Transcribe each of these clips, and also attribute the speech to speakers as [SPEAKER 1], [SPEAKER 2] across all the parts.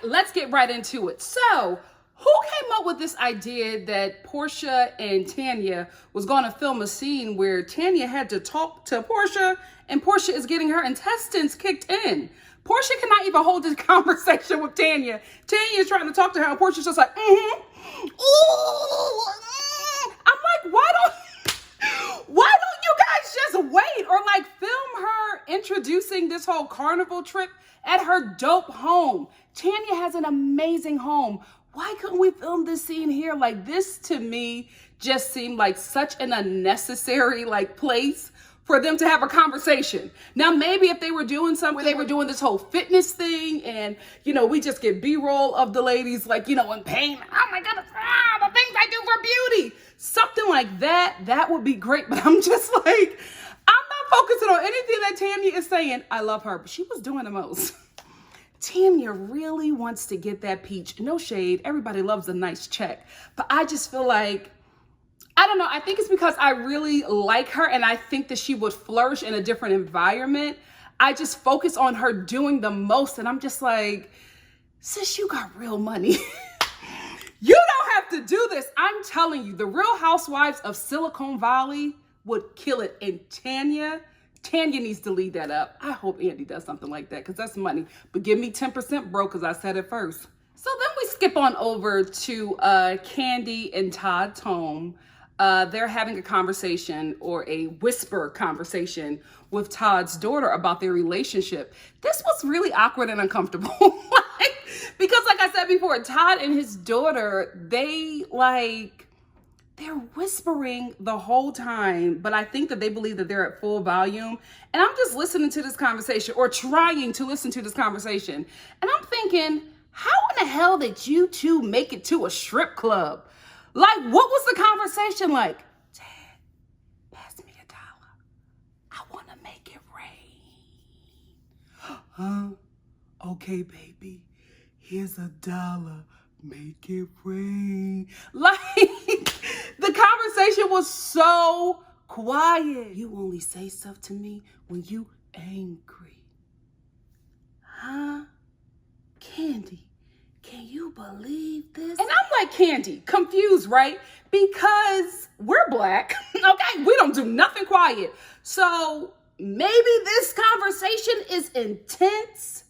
[SPEAKER 1] let's get right into it. So, who came up with this idea that Portia and Tanya was going to film a scene where Tanya had to talk to Portia and Portia is getting her intestines kicked in? Portia cannot even hold this conversation with Tanya. Tanya is trying to talk to her and Portia's just like, ooh. I'm like, why don't you guys just wait or like film her introducing this whole carnival trip at her dope home? Tanya has an amazing home. Why couldn't we film this scene here? Like, this to me just seemed like such an unnecessary like place for them to have a conversation. Now, maybe if they were doing something, they were doing this whole fitness thing and, you know, we just get B-roll of the ladies like, you know, in pain. Oh my goodness, the things I do for beauty. Something like that, that would be great. But I'm just like, I'm not focusing on anything that Tanya is saying. I love her, but she was doing the most. Tanya really wants to get that peach. No shade. Everybody loves a nice check. But I just feel like, I don't know. I think it's because I really like her and I think that she would flourish in a different environment. I just focus on her doing the most. And I'm just like, sis, you got real money. You don't have to do this. I'm telling you, the Real Housewives of Silicon Valley would kill it. And Tanya needs to lead that up. I hope Andy does something like that because that's money. But give me 10%, bro, because I said it first. So then we skip on over to Kandi and Todd's home. They're having a conversation or a whisper conversation with Todd's daughter about their relationship. This was really awkward and uncomfortable. Because like I said before, Todd and his daughter, they're whispering the whole time, but I think that they believe that they're at full volume. And I'm just listening to this conversation or trying to listen to this conversation. And I'm thinking, how in the hell did you two make it to a strip club? Like, what was the conversation like? Dad, pass me $1. I want to make it rain. Huh? Okay, baby. Here's $1. Make it rain. Like, the conversation was so quiet. You only say stuff to me when you angry. Huh? Kandi, can you believe this? And I'm like, Kandi, confused, right? Because we're black, okay? We don't do nothing quiet. So maybe this conversation is intense,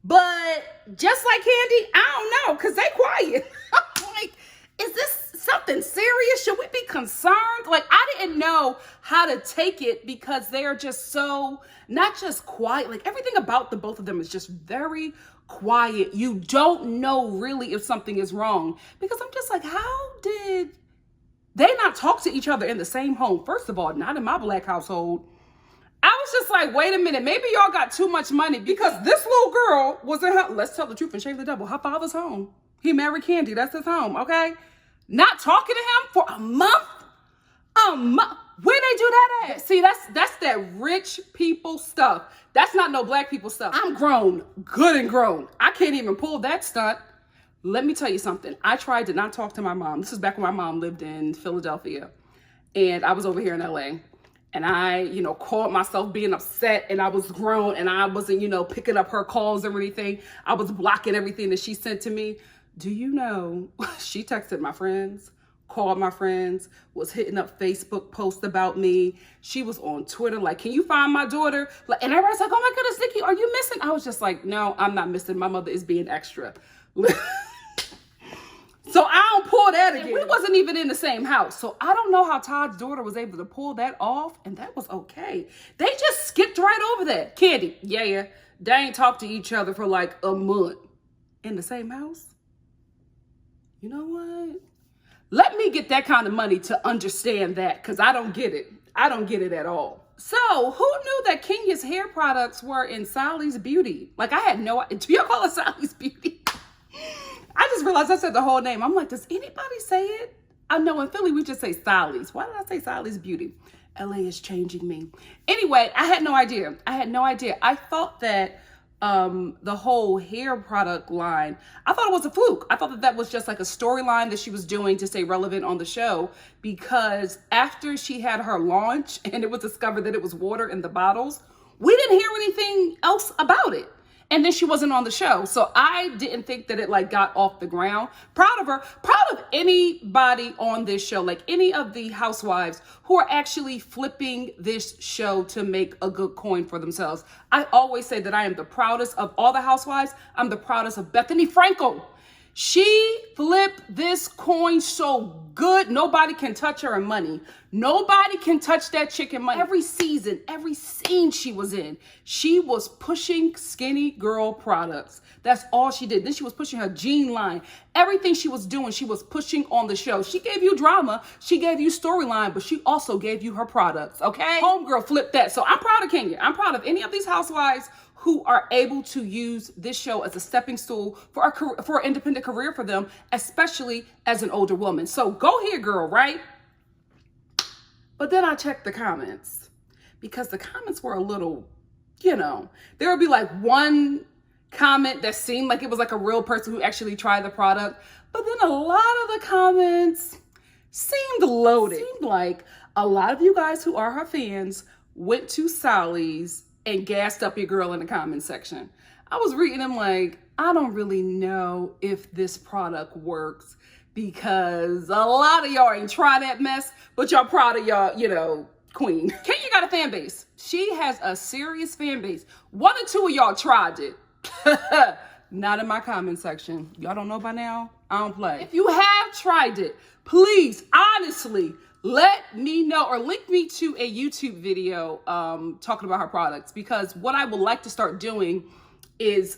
[SPEAKER 1] but just like Kandi, I don't know, because they quiet. I'm like, is this something serious? Should we be concerned? Like, I didn't know how to take it because they are just so, not just quiet, like everything about the both of them is just very quiet. You don't know really if something is wrong because I'm just like, how did they not talk to each other in the same home? First of all, not in my black household. I was just like, wait a minute, maybe y'all got too much money because this little girl was in her, let's tell the truth and shame the devil, her father's home. He married Kandi, that's his home, okay? Not talking to him for a month? A month? Where they do that at? See, that's that rich people stuff. That's not no black people stuff. I'm grown, good and grown. I can't even pull that stunt. Let me tell you something. I tried to not talk to my mom. This is back when my mom lived in Philadelphia. And I was over here in LA. And I, called myself being upset and I was grown and I wasn't, picking up her calls or anything. I was blocking everything that she sent to me. Do you know, she texted my friends, called my friends, was hitting up Facebook posts about me. She was on Twitter like, can you find my daughter? And everybody's like, oh my goodness, Nikki, are you missing? I was just like, no, I'm not missing. My mother is being extra. So I don't pull that again. We wasn't even in the same house. So I don't know how Todd's daughter was able to pull that off. And that was okay. They just skipped right over that. Kandi, yeah. They ain't talked to each other for like a month. In the same house? You know what? Let me get that kind of money to understand that because I don't get it. I don't get it at all. So who knew that Kenya's hair products were in Sally's Beauty? Like I had no idea. Do y'all call it Sally's Beauty? I just realized I said the whole name. I'm like, does anybody say it? I know in Philly, we just say Sally's. Why did I say Sally's Beauty? LA is changing me. Anyway, I had no idea. I thought that the whole hair product line, I thought it was a fluke. I thought that was just like a storyline that she was doing to stay relevant on the show because after she had her launch and it was discovered that it was water in the bottles, we didn't hear anything else about it. And then she wasn't on the show. So I didn't think that it like got off the ground. Proud of her. Proud of anybody on this show, like any of the housewives who are actually flipping this show to make a good coin for themselves. I always say that I am the proudest of all the housewives. I'm the proudest of Bethany Frankel. She flipped this coin so good, nobody can touch her in money. Nobody can touch that chick in money. Every season, every scene she was in, she was pushing skinny girl products. That's all she did. Then she was pushing her jean line. Everything she was doing, she was pushing on the show. She gave you drama, she gave you storyline, but she also gave you her products, okay? Homegirl flipped that. So I'm proud of Kenya. I'm proud of any of these housewives who are able to use this show as a stepping stool for an independent career for them, especially as an older woman. So go here, girl, right? But then I checked the comments because the comments were a little, there would be like one comment that seemed like it was like a real person who actually tried the product. But then a lot of the comments seemed loaded. It seemed like a lot of you guys who are her fans went to Sally's and gassed up your girl in the comment section. I was reading them like, I don't really know if this product works because a lot of y'all ain't try that mess, but y'all proud of y'all, queen. Kenya got a fan base. She has a serious fan base. 1 or 2 of y'all tried it. Not in my comment section. Y'all don't know by now? I don't play. If you have tried it, please, honestly, let me know or link me to a YouTube video talking about her products, because what I would like to start doing is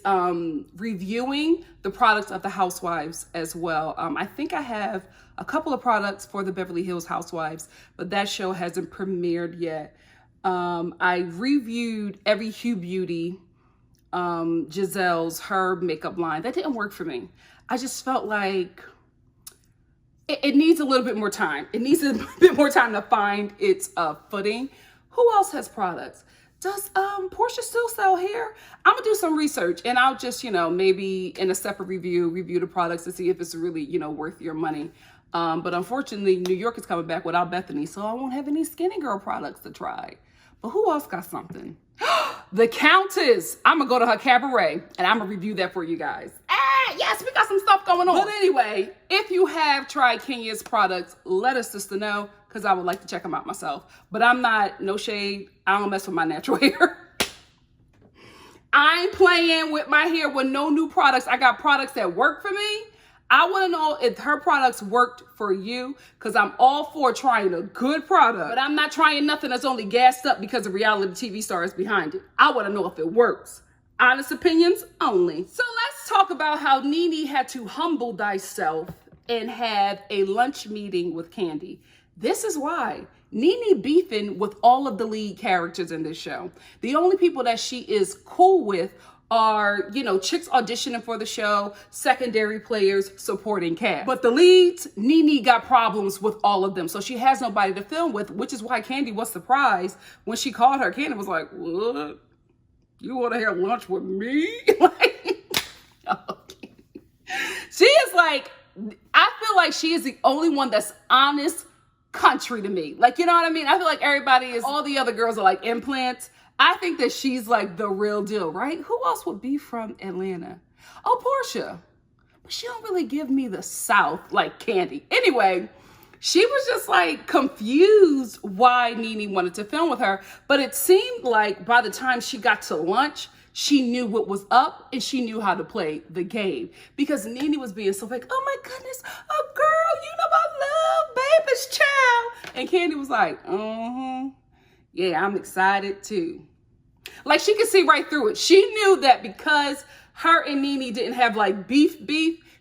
[SPEAKER 1] reviewing the products of the housewives as well. I think I have a couple of products for the Beverly Hills Housewives, but that show hasn't premiered yet. I reviewed Every Hue Beauty, Giselle's, her makeup line. That didn't work for me. I just felt like it needs a little bit more time. It needs a bit more time to find its footing. Who else has products? Does Portia still sell hair? I'm gonna do some research and I'll just, maybe in a separate review the products to see if it's really, worth your money. But unfortunately, New York is coming back without Bethany, so I won't have any skinny girl products to try. But who else got something? The Countess. I'm gonna go to her cabaret and I'm gonna review that for you guys. Yes, we got some stuff going on. But anyway, if you have tried Kenya's products, let us sister know, because I would like to check them out myself. But I'm not, no shade, I don't mess with my natural hair. I ain't playing with my hair with no new products. I got products that work for me. I want to know if her products worked for you, because I'm all for trying a good product. But I'm not trying nothing that's only gassed up because a reality TV star is behind it. I want to know if it works. Honest opinions only. So let's talk about how Nene had to humble thyself and have a lunch meeting with Kandi. This is why Nene beefing with all of the lead characters in this show. The only people that she is cool with are, chicks auditioning for the show, secondary players, supporting cast. But the leads, Nene got problems with all of them. So she has nobody to film with, which is why Kandi was surprised when she called her. Kandi was like, what? You want to have lunch with me? Okay. She is like, I feel like she is the only one that's honest country to me. Like, you know what I mean? I feel like everybody is, all the other girls are like implants. I think that she's like the real deal, right? Who else would be from Atlanta? Oh, Portia. But she don't really give me the South like Kandi. Anyway, she was just like confused why Nene wanted to film with her. But it seemed like by the time she got to lunch, she knew what was up and she knew how to play the game. Because Nene was being so fake. Oh my goodness, oh girl, you know I love baby's child. And Kandi was like, yeah, I'm excited too. Like she could see right through it. She knew that because her and Nene didn't have like beef,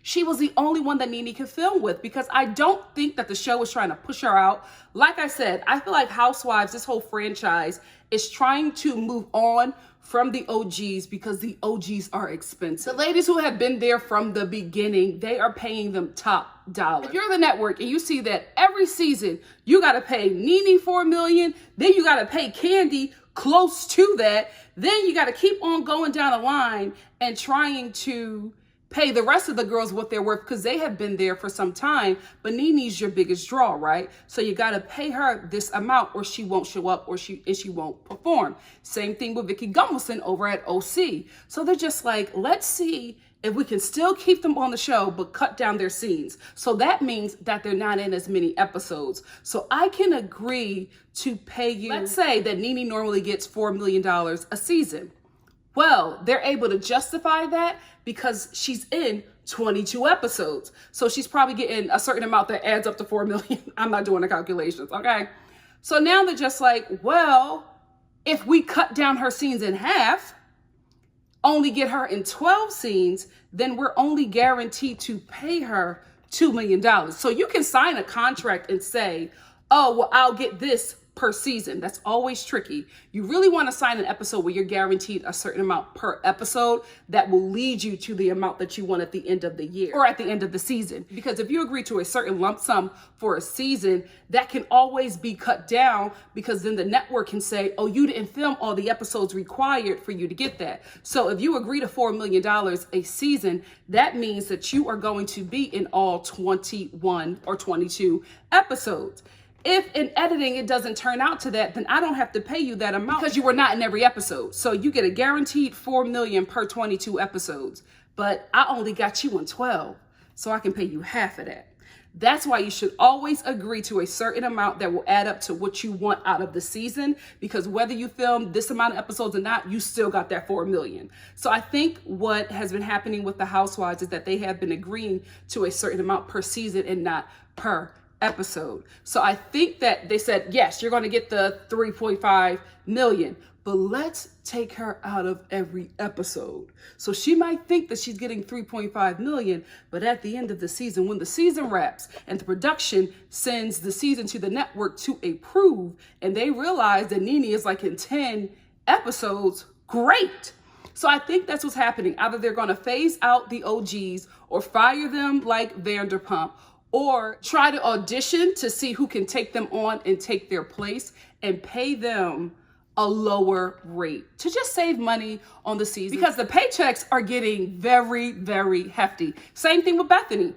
[SPEAKER 1] she was the only one that Nene could film with, because I don't think that the show was trying to push her out. Like I said, I feel like Housewives, this whole franchise, is trying to move on from the OGs because the OGs are expensive. The ladies who have been there from the beginning, they are paying them top dollar. If you're the network and you see that every season you got to pay Nene $4 million, then you got to pay Kandi close to that, then you got to keep on going down the line and trying to pay the rest of the girls what they're worth because they have been there for some time. But Nene's your biggest draw, right? So you got to pay her this amount or she won't show up or she won't perform. Same thing with Vicky Gunvalson over at OC. So they're just like, let's see if we can still keep them on the show, but cut down their scenes. So that means that they're not in as many episodes. So I can agree to pay you. Let's say that Nene normally gets $4 million a season. Well, they're able to justify that because she's in 22 episodes. So she's probably getting a certain amount that adds up to 4 million. I'm not doing the calculations, okay? So now they're just like, well, if we cut down her scenes in half, only get her in 12 scenes, then we're only guaranteed to pay her $2 million. So you can sign a contract and say, oh, well, I'll get this per season. That's always tricky. You really want to sign an episode where you're guaranteed a certain amount per episode that will lead you to the amount that you want at the end of the year or at the end of the season. Because if you agree to a certain lump sum for a season, that can always be cut down because then the network can say, oh, you didn't film all the episodes required for you to get that. So if you agree to $4 million a season, that means that you are going to be in all 21 or 22 episodes. If in editing it doesn't turn out to that, then I don't have to pay you that amount because you were not in every episode. So you get a guaranteed $4 million per 22 episodes, but I only got you in 12, so I can pay you half of that. That's why you should always agree to a certain amount that will add up to what you want out of the season, because whether you film this amount of episodes or not, you still got that $4 million. So I think what has been happening with the Housewives is that they have been agreeing to a certain amount per season and not per episode. So I think that they said, yes, you're going to get the 3.5 million, but let's take her out of every episode. So she might think that she's getting 3.5 million, but at the end of the season, when the season wraps and the production sends the season to the network to approve, and they realize that Nene is like in 10 episodes, great. So I think that's what's happening. Either they're going to phase out the OGs or fire them like Vanderpump, or try to audition to see who can take them on and take their place and pay them a lower rate to just save money on the season because the paychecks are getting very, very hefty. Same thing with Bethany.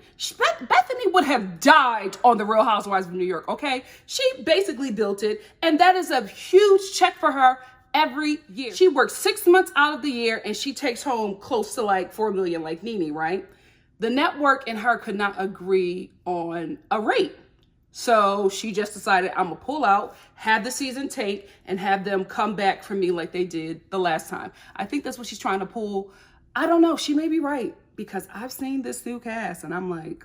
[SPEAKER 1] Bethany would have died on the Real Housewives of New York, okay? She basically built it, and that is a huge check for her every year. She works 6 months out of the year and she takes home close to like 4 million like Nene, right? The network and her could not agree on a rate. So she just decided, I'm gonna pull out, have the season take, and have them come back for me like they did the last time. I think that's what she's trying to pull. I don't know, she may be right because I've seen this new cast and I'm like,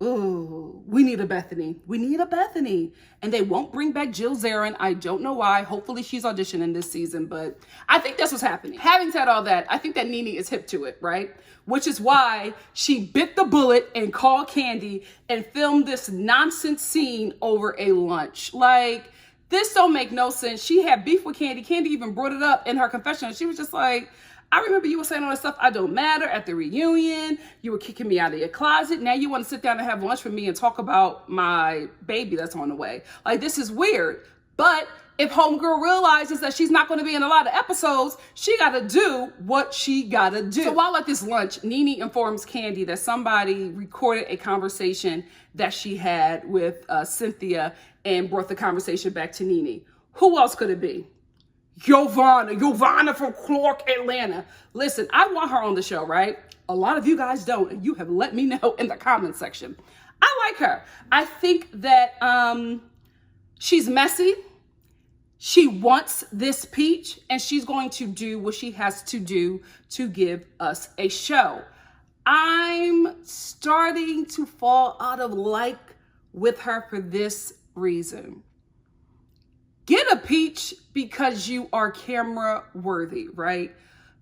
[SPEAKER 1] ooh, we need a Bethany. We need a Bethany. And they won't bring back Jill Zarin. I don't know why. Hopefully she's auditioning this season, but I think that's what's happening. Having said all that, I think that Nene is hip to it, right? Which is why she bit the bullet and called Kandi and filmed this nonsense scene over a lunch. Like, this don't make no sense. She had beef with Kandi. Kandi even brought it up in her confession. She was just like, I remember you were saying all this stuff, I don't matter at the reunion. You were kicking me out of your closet. Now you want to sit down and have lunch with me and talk about my baby that's on the way. Like, this is weird. But if homegirl realizes that she's not going to be in a lot of episodes, she got to do what she got to do. So while at this lunch, Nene informs Kandi that somebody recorded a conversation that she had with Cynthia and brought the conversation back to Nene. Who else could it be? Giovanna from Clark, Atlanta. Listen, I want her on the show, right? A lot of you guys don't, and you have let me know in the comment section. I like her. I think that she's messy. She wants this peach, and she's going to do what she has to do to give us a show. I'm starting to fall out of like with her for this reason. Get a peach because you are camera worthy, right?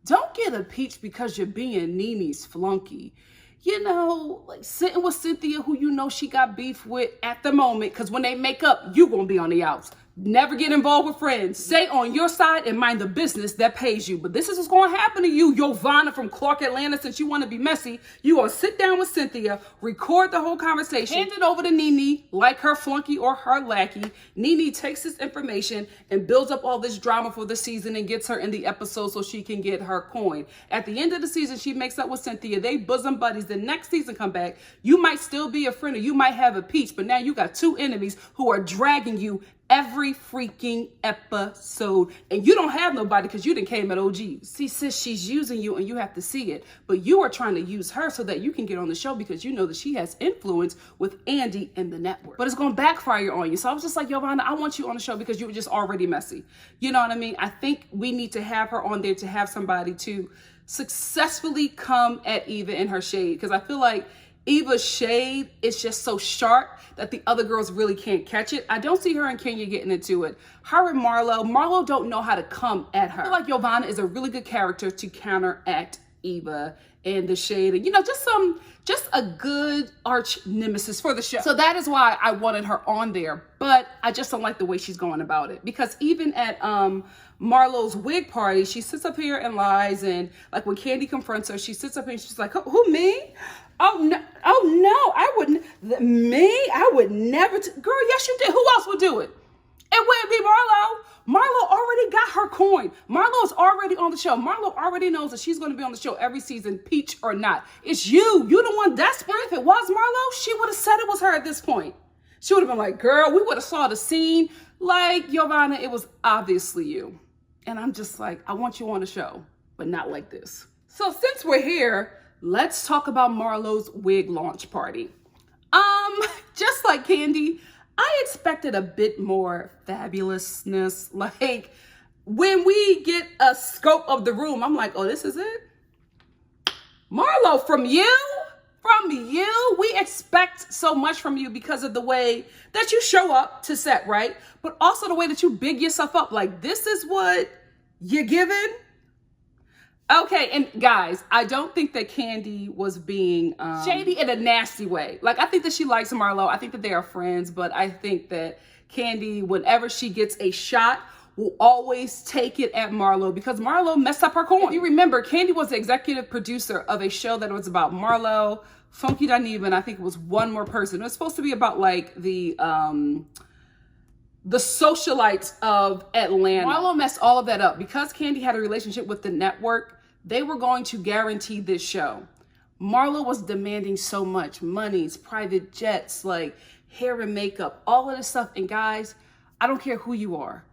[SPEAKER 1] Don't get a peach because you're being Nene's flunky. You know, like sitting with Cynthia, who you know she got beef with at the moment, because when they make up, you gonna be on the outs. Never get involved with friends. Stay on your side and mind the business that pays you. But this is what's going to happen to you, Giovanna from Clark, Atlanta. Since you want to be messy, you going to sit down with Cynthia, record the whole conversation, hand it over to Nene like her flunky or her lackey. Nene takes this information and builds up all this drama for the season and gets her in the episode so she can get her coin. At the end of the season, she makes up with Cynthia. They bosom buddies. The next season come back. You might still be a friend or you might have a peach, but now you got two enemies who are dragging you every freaking episode, and you don't have nobody because you done came at OG. See, sis, she's using you and you have to see it, but you are trying to use her so that you can get on the show because you know that she has influence with Andy and the network. But it's going to backfire on you. So I was just like, Giovanna, I want you on the show because you were just already messy. You know what I mean? I think we need to have her on there to have somebody to successfully come at Eva in her shade, because I feel like Eva's shade is just so sharp that the other girls really can't catch it. I don't see her and Kenya getting into it. Her and Marlo don't know how to come at her. I feel like Giovanna is a really good character to counteract Eva and the shade, and just a good arch nemesis for the show. So that is why I wanted her on there, but I just don't like the way she's going about it, because even at Marlo's wig party, she sits up here and lies, and like when Candy confronts her, she sits up here and she's like, who, me? Oh no, I wouldn't. I would never. Girl, yes you did. Who else would do it? It wouldn't be Marlo. Marlo already got her coin. Marlo's already on the show. Marlo already knows that she's going to be on the show every season, peach or not. It's you. You the one desperate. If it was Marlo, she would have said it was her at this point. She would have been like, girl, we would have saw the scene. Like, Giovanna, it was obviously you. And I'm just like, I want you on the show, but not like this. So since we're here, let's talk about Marlo's wig launch party. Just like Candy, I expected a bit more fabulousness. Like, when we get a scope of the room, I'm like, oh, this is it? Marlo, from you, we expect so much from you because of the way that you show up to set, right? But also the way that you big yourself up. Like, this is what you're giving? Okay, and guys, I don't think that Candy was being shady in a nasty way. Like, I think that she likes Marlo. I think that they are friends, but I think that Candy, whenever she gets a shot, will always take it at Marlo because Marlo messed up her coin. If you remember, Candy was the executive producer of a show that was about Marlo, Funky Dineva, and I think it was one more person. It was supposed to be about like the socialites of Atlanta. Marlo messed all of that up because Candy had a relationship with the network. They were going to guarantee this show. Marlo was demanding so much, monies, private jets, like hair and makeup, all of this stuff. And guys, I don't care who you are.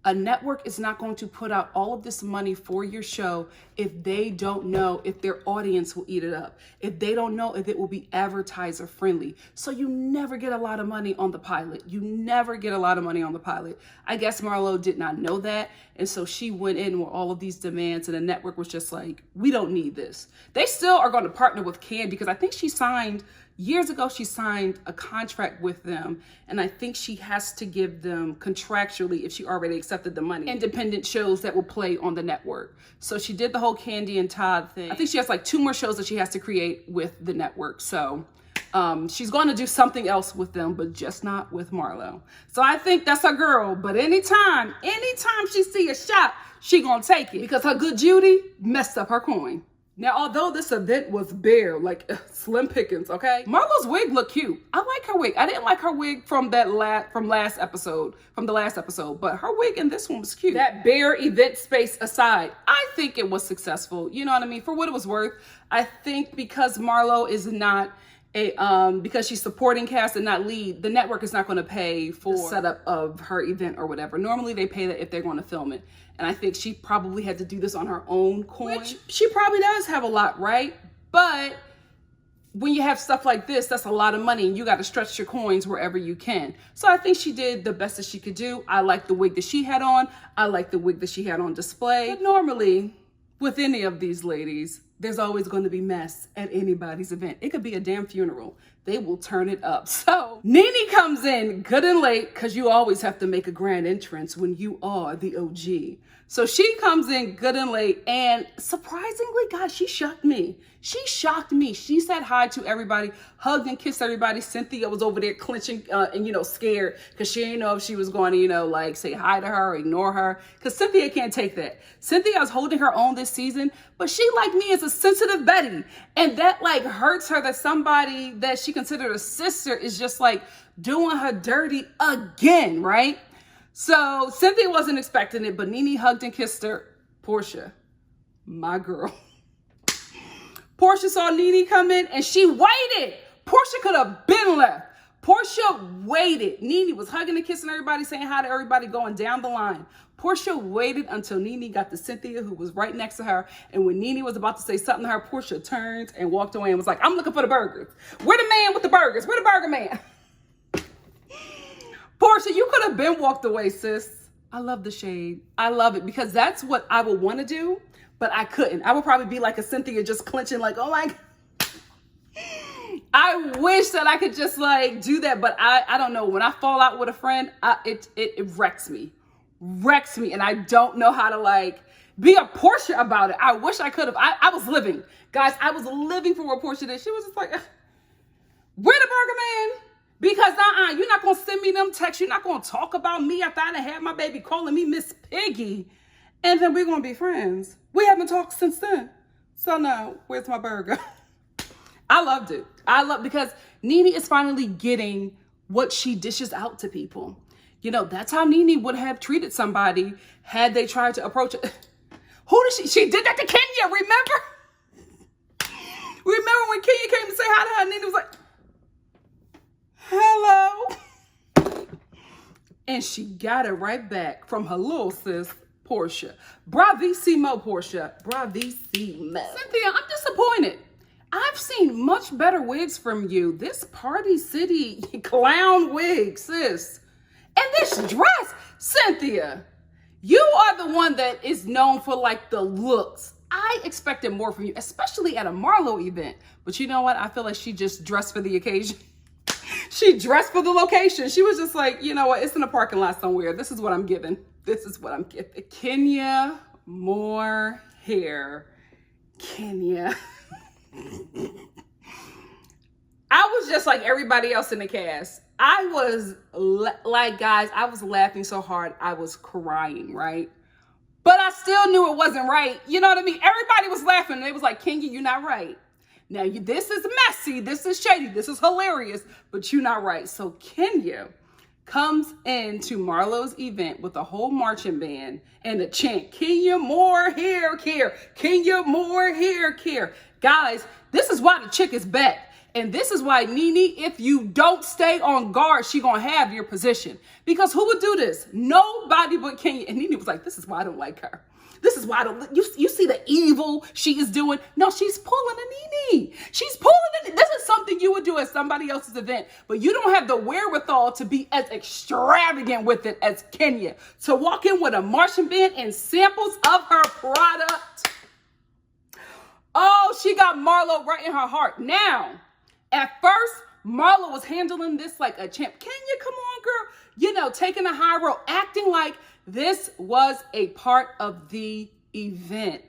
[SPEAKER 1] A network is not going to put out all of this money for your show if they don't know if their audience will eat it up, if they don't know if it will be advertiser friendly. So you never get a lot of money on the pilot. You never get a lot of money on the pilot. I guess Marlo did not know that. And so she went in with all of these demands and the network was just like, we don't need this. They still are going to partner with Candy because I think she signed years ago, she signed a contract with them, and I think she has to give them contractually, if she already accepted the money, independent shows that will play on the network. So she did the whole Candy and Todd thing. I think she has like 2 more shows that she has to create with the network. So she's going to do something else with them, but just not with Marlo. So I think that's her girl. But anytime she see a shot, she gonna take it because her good Judy messed up her coin. Now, although this event was bare, like slim pickings, okay? Marlo's wig looked cute. I like her wig. I didn't like her wig from the last episode, but her wig in this one was cute. That bare event space aside, I think it was successful. You know what I mean? For what it was worth, I think because Marlo is not because she's supporting cast and not lead, the network is not going to pay for the setup of her event or whatever. Normally they pay that if they're going to film it. And I think she probably had to do this on her own coin. Which she probably does have a lot, right? But when you have stuff like this, that's a lot of money and you got to stretch your coins wherever you can. So I think she did the best that she could do. I like the wig that she had on. I like the wig that she had on display. But normally, with any of these ladies, there's always going to be mess at anybody's event. It could be a damn funeral. They will turn it up. So Nene comes in good and late because you always have to make a grand entrance when you are the OG. So she comes in good and late, and surprisingly, guys, she shocked me. She shocked me. She said hi to everybody, hugged and kissed everybody. Cynthia was over there clenching and, scared because she didn't know if she was going to, like say hi to her or ignore her, because Cynthia can't take that. Cynthia is holding her own this season, but she, like me, is a sensitive Betty. And that like hurts her that somebody that she considered a sister is just like doing her dirty again, right? So Cynthia wasn't expecting it, but Nene hugged and kissed her. Portia, my girl. Portia saw Nene come in and she waited. Portia could have been left. Portia waited. Nene was hugging and kissing everybody, saying hi to everybody, going down the line. Portia waited until Nene got to Cynthia, who was right next to her. And when Nene was about to say something to her, Portia turned and walked away and was like, I'm looking for the burgers. Where the man with the burgers? Where the burger man? Portia, you could have been walked away, sis. I love the shade. I love it because that's what I would want to do, but I couldn't. I would probably be like a Cynthia, just clenching like, oh my God. I wish that I could just like do that, but I don't know. When I fall out with a friend, it wrecks me. Wrecks me, and I don't know how to like be a Portia about it. I wish I could have. I was living. Guys, I was living for what Portia did. She was just like, where the burger man? Because you're not going to send me them texts. You're not going to talk about me after I had my baby calling me Miss Piggy. And then we're going to be friends. We haven't talked since then. So now, where's my burger? I loved it. Because Nene is finally getting what she dishes out to people. That's how Nene would have treated somebody had they tried to approach it. Who did she did that to Kenya, remember? Remember when Kenya came to say hi to her, Nene was like, hello. And she got it right back from her little sis, Portia. Bravissimo, Portia. Bravissimo. Cynthia, I'm disappointed. I've seen much better wigs from you. This Party City clown wig, sis. And this dress, Cynthia, you are the one that is known for like the looks. I expected more from you, especially at a Marlo event. But you know what? I feel like she just dressed for the occasion. She dressed for the location. She was just like, you know what? It's in a parking lot somewhere. This is what I'm giving. This is what I'm giving. Kenya, more hair. Kenya. I was just like everybody else in the cast. I was like, guys, I was laughing so hard. I was crying, right? But I still knew it wasn't right. You know what I mean? Everybody was laughing. They was like, Kenya, you're not right. Now, this is messy, this is shady, this is hilarious, but you're not right. So Kenya comes into Marlo's event with a whole marching band and a chant, Kenya, more hair care. Kenya, more hair care. Guys, this is why the chick is back. And this is why Nene, if you don't stay on guard, she gonna have your position. Because who would do this? Nobody but Kenya. And Nene was like, this is why I don't like her. This is why I don't, you see the evil she is doing? No, she's pulling a Nene. She's pulling it. This is something you would do at somebody else's event, but you don't have the wherewithal to be as extravagant with it as Kenya. To walk in with a marching band and samples of her product. Oh, she got Marlo right in her heart. Now, at first, Marlo was handling this like a champ. Kenya, come on, girl. Taking a high road, acting like this was a part of the event.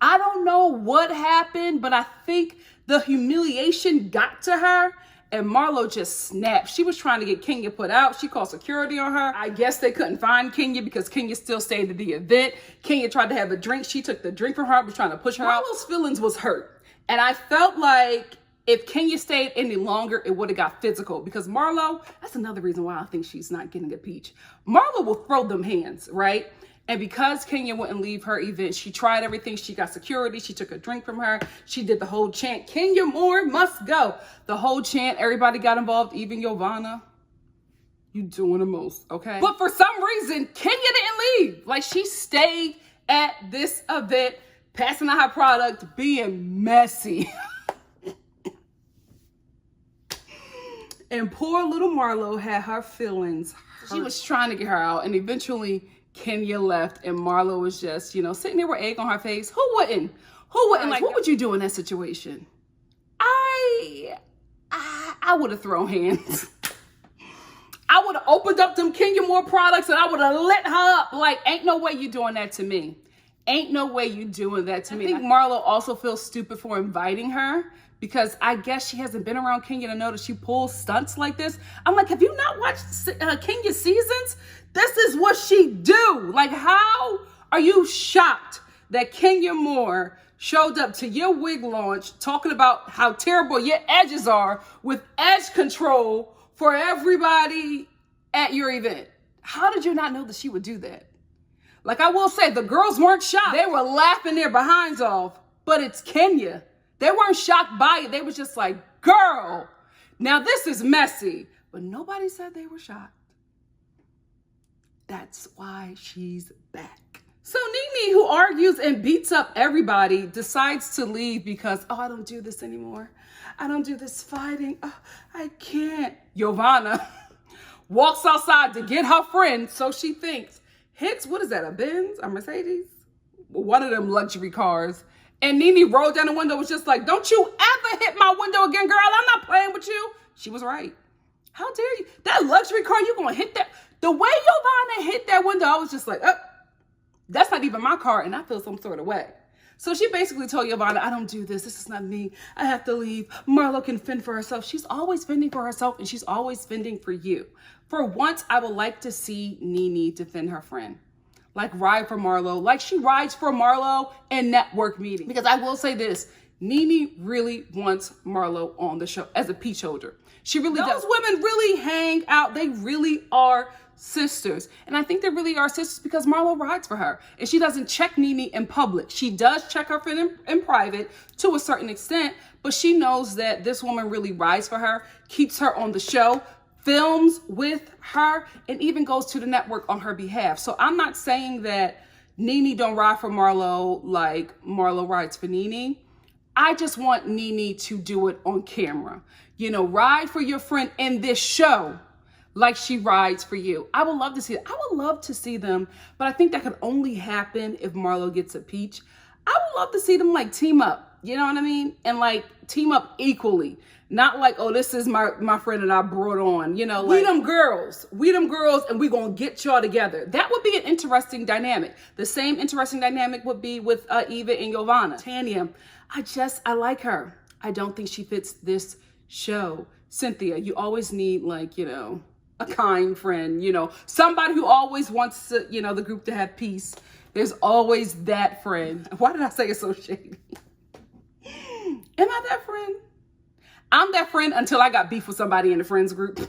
[SPEAKER 1] I don't know what happened, but I think the humiliation got to her and Marlo just snapped. She was trying to get Kenya put out. She called security on her. I guess they couldn't find Kenya because Kenya still stayed at the event. Kenya tried to have a drink. She took the drink from her, was trying to push her out. Marlo's feelings was hurt. And I felt like if Kenya stayed any longer, it would have got physical because Marlo, that's another reason why I think she's not getting a peach. Marlo will throw them hands, right? And because Kenya wouldn't leave her event, she tried everything. She got security. She took a drink from her. She did the whole chant, Kenya Moore must go. The whole chant, everybody got involved, even Giovanna. You doing the most, okay? But for some reason, Kenya didn't leave. Like she stayed at this event, passing out her product, being messy. And poor little Marlo had her feelings hurt. She was trying to get her out, and eventually Kenya left, and Marlo was just, sitting there with egg on her face. Who wouldn't? Who wouldn't like, what would you do in that situation? I would have thrown hands. I would have opened up them Kenya Moore products and I would have lit her up. Like, ain't no way you doing that to me. Ain't no way you doing that to me. I think Marlo also feels stupid for inviting her because I guess she hasn't been around Kenya to know that she pulls stunts like this. I'm like, have you not watched Kenya seasons? This is what she do. Like, how are you shocked that Kenya Moore showed up to your wig launch talking about how terrible your edges are with edge control for everybody at your event? How did you not know that she would do that? Like, I will say, the girls weren't shocked. They were laughing their behinds off, but it's Kenya. They weren't shocked by it. They was just like, girl, now this is messy. But nobody said they were shocked. That's why she's back. So Nene, who argues and beats up everybody, decides to leave because, I don't do this anymore. I don't do this fighting. Oh, I can't. Giovanna walks outside to get her friend, so she thinks, hits, what is that, a Benz, a Mercedes? One of them luxury cars. And Nene rolled down the window, was just like, don't you ever hit my window again, girl. I'm not playing with you. She was right. How dare you? That luxury car, you gonna hit that? The way Giovanna hit that window, I was just like, oh, that's not even my car, and I feel some sort of way. So she basically told Giovanna, I don't do this. This is not me. I have to leave. Marlo can fend for herself. She's always fending for herself, and she's always fending for you. For once, I would like to see Nene defend her friend. Like, ride for Marlo. Like she rides for Marlo in network meetings. Because I will say this, Nene really wants Marlo on the show as a peach holder. She really does. Those women really hang out. They really are sisters. And I think they really are sisters because Marlo rides for her. And she doesn't check Nene in public. She does check her friend in private to a certain extent, but she knows that this woman really rides for her, keeps her on the show, films with her, and even goes to the network on her behalf. So I'm not saying that Nene don't ride for Marlo like Marlo rides for Nene. I just want Nene to do it on camera. You know, ride for your friend in this show like she rides for you. I would love to see it. I would love to see them, but I think that could only happen if Marlo gets a peach. I would love to see them like team up, you know what I mean? And like team up equally. Not like, oh, this is my friend that I brought on, you know, like, we them girls, and we gonna get y'all together. That would be an interesting dynamic. The same interesting dynamic would be with Eva and Giovanna. Tanya, I like her. I don't think she fits this show. Cynthia, you always need like, you know, a kind friend, you know, somebody who always wants to, you know, the group to have peace. There's always that friend. Why did I say it so shady? Am I that friend? I'm that friend until I got beef with somebody in the friends group.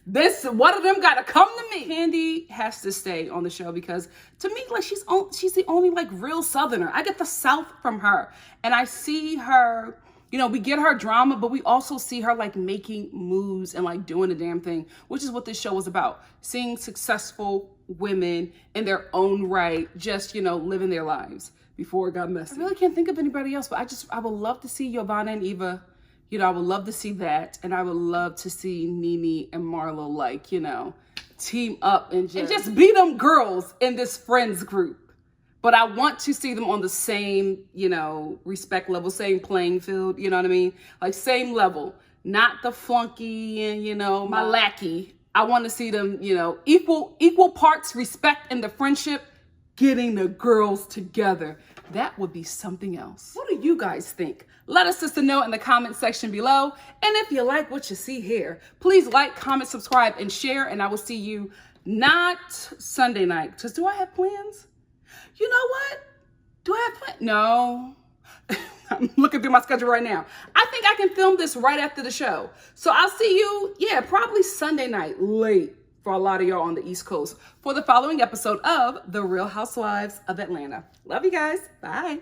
[SPEAKER 1] One of them got to come to me. Candy has to stay on the show because to me, like she's the only like real Southerner. I get the South from her, and I see her. You know, we get her drama, but we also see her like making moves and like doing the damn thing, which is what this show is about. Seeing successful women in their own right, just, you know, living their lives before it got messy. I really can't think of anybody else, but I would love to see Giovanna and Eva. You know, I would love to see that. And I would love to see Nene and Marlo, like, you know, team up and just be them girls in this friends group. But I want to see them on the same, you know, respect level, same playing field, you know what I mean? Like same level, not the flunky and, you know, my lackey. I want to see them, you know, equal parts respect and the friendship, getting the girls together. That would be something else. What do you guys think? Let us just know in the comment section below. And if you like what you see here, please like, comment, subscribe, and share. And I will see you not Sunday night. Because do I have plans? You know what? Do I have plans? No. I'm looking through my schedule right now. I think I can film this right after the show. So I'll see you, probably Sunday night, late for a lot of y'all on the East Coast for the following episode of The Real Housewives of Atlanta. Love you guys. Bye.